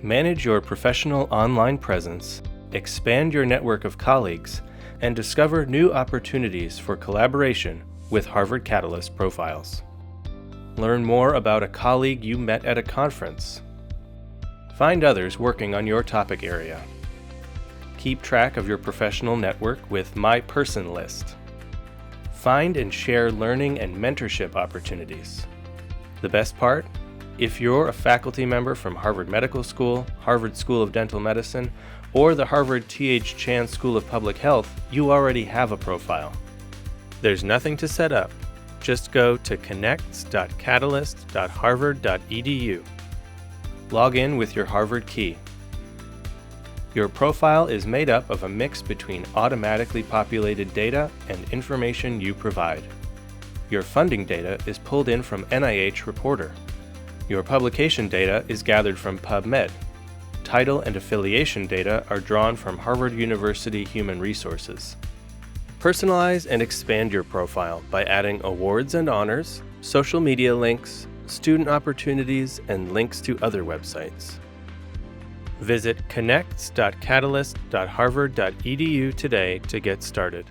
Manage your professional online presence, expand your network of colleagues, and discover new opportunities for collaboration with Harvard Catalyst profiles. Learn more about a colleague you met at a conference. Find others working on your topic area. Keep track of your professional network with My Person list. Find and share learning and mentorship opportunities. The best part? If you're a faculty member from Harvard Medical School, Harvard School of Dental Medicine, or the Harvard T.H. Chan School of Public Health, you already have a profile. There's nothing to set up. Just go to connects.catalyst.harvard.edu. Log in with your Harvard key. Your profile is made up of a mix between automatically populated data and information you provide. Your funding data is pulled in from NIH Reporter. Your publication data is gathered from PubMed. Title and affiliation data are drawn from Harvard University Human Resources. Personalize and expand your profile by adding awards and honors, social media links, student opportunities, and links to other websites. Visit connects.catalyst.harvard.edu today to get started.